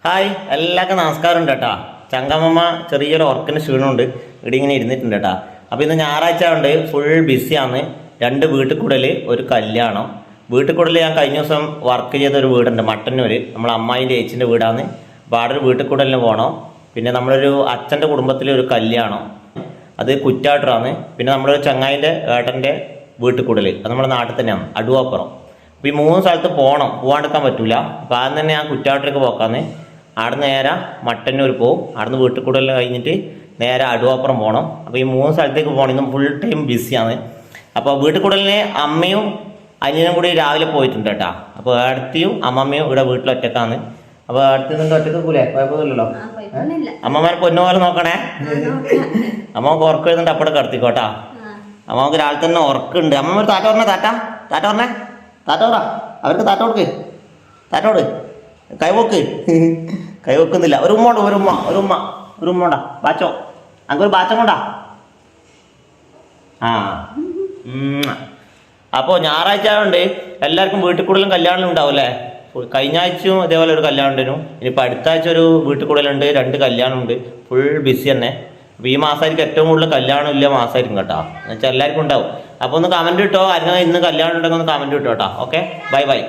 Hi, എല്ലാവർക്കും നമസ്കാരം ഉണ്ട് കേട്ടാ. ചങ്കമ്മ ചെറിയൊരു ഉറക്കിന് ക്ഷീണമുണ്ട്, ഇവിടെ ഇങ്ങനെ ഇരുന്നിട്ടുണ്ട് കേട്ടാ. അപ്പോൾ ഇന്ന് ഞായറാഴ്ച ഉണ്ട്, ഫുൾ ബിസിയാണ്. 2 വീട്ടിൽ കൂടൽ, ഒരു കല്യാണം. വീട്ടിൽ കൂടൽ ഞാൻ കഴിഞ്ഞ ദിവസം വർക്ക് ചെയ്ത ഒരു വീടുണ്ട് മട്ടന്നൂർ, നമ്മളെ അമ്മായിൻ്റെ ഏച്ചിൻ്റെ വീടാണ്. അപ്പോൾ അവിടെ ഒരു വീട്ടിൽ കൂടലിന് പോകണം. പിന്നെ നമ്മളൊരു അച്ഛൻ്റെ കുടുംബത്തിലെ ഒരു കല്യാണം, അത് കുറ്റാട്ടറാണ്. പിന്നെ നമ്മളൊരു ചങ്ങായിൻ്റെ ഏട്ടൻ്റെ വീട്ടിൽ കൂടൽ, അത് നമ്മുടെ നാട്ടിൽ തന്നെയാണ്, അടുവാപ്പുറം. അപ്പോൾ ഈ 3 സ്ഥലത്ത് പോകാണ്ടിരിക്കാൻ പറ്റില്ല. അപ്പോൾ ആദ്യം തന്നെ ഞാൻ കുറ്റാട്ടർക്ക് പോക്കാന്ന്. അവിടെ നേരെ മട്ടന്നൂർ പോകും, അവിടുന്ന് വീട്ടിൽ കൂടൽ കഴിഞ്ഞിട്ട് നേരെ അടുവാപ്പുറം പോകണം. അപ്പോൾ ഈ 3 സ്ഥലത്തേക്ക് പോകണം. ഇന്നും ഫുൾ ടൈം ബിസിയാണ്. അപ്പോൾ വീട്ടിൽ കൂടലിന് അമ്മയും അനിയനും കൂടി രാവിലെ പോയിട്ടുണ്ട് കേട്ടാ. അപ്പോൾ ഏടത്തിയും അമ്മമ്മയും ഇവിടെ വീട്ടിൽ ഒറ്റക്കാണ്. അപ്പോൾ അടുത്ത് നിന്ന് ഒറ്റക്ക് പോലേ കുഴപ്പമൊന്നുമില്ലല്ലോ. അമ്മമാരെ പൊന്നുപോലെ നോക്കണേ. അമ്മക്ക് ഉറക്കം എഴുതുന്നുണ്ട്, അപ്പോഴെ കിടത്തിക്കോട്ടാ. അമ്മക്ക് രാവിലെ തന്നെ ഉറക്കുണ്ട്. അമ്മ ഒരു താറ്റ പറഞ്ഞേ, താറ്റ പറഞ്ഞേ, താറ്റ പറ. അവർക്ക് താറ്റ കൊടുക്ക്, താറ്റോട് കൈവോക്ക്. കൈവോക്കുന്നില്ല. ഒരു ഉമ്മ ഉണ്ടാ ബാച്ചോ. അങ്ങൊരു ബാച്ചം കൊണ്ടാ. ആ അപ്പോൾ ഞായറാഴ്ച ആയതുകൊണ്ട് എല്ലാവർക്കും വീട്ടിൽ കൂടുതലും കല്യാണം ഉണ്ടാവും അല്ലേ. കഴിഞ്ഞ ആഴ്ചയും ഇതേപോലെ ഒരു കല്യാണം ഉണ്ടായിരുന്നു. ഇനിയിപ്പോൾ അടുത്ത ആഴ്ച ഒരു വീട്ടിൽ കൂടുതലുണ്ട്, 2 കല്യാണമുണ്ട്. ഫുൾ ബിസി തന്നെ. അപ്പോൾ ഈ മാസമായിരിക്കും ഏറ്റവും കൂടുതൽ കല്യാണം ഇല്ല മാസമായിരിക്കും കേട്ടോ. എന്നുവെച്ചാൽ എല്ലാവർക്കും ഉണ്ടാവും. അപ്പോൾ ഒന്ന് കമൻറ്റ് കിട്ടോ, ആരെങ്കിലും ഇന്ന് കല്യാണം ഉണ്ടെങ്കിൽ ഒന്ന് കമൻറ്റ് കിട്ടോ കേട്ടോ. Okay, by.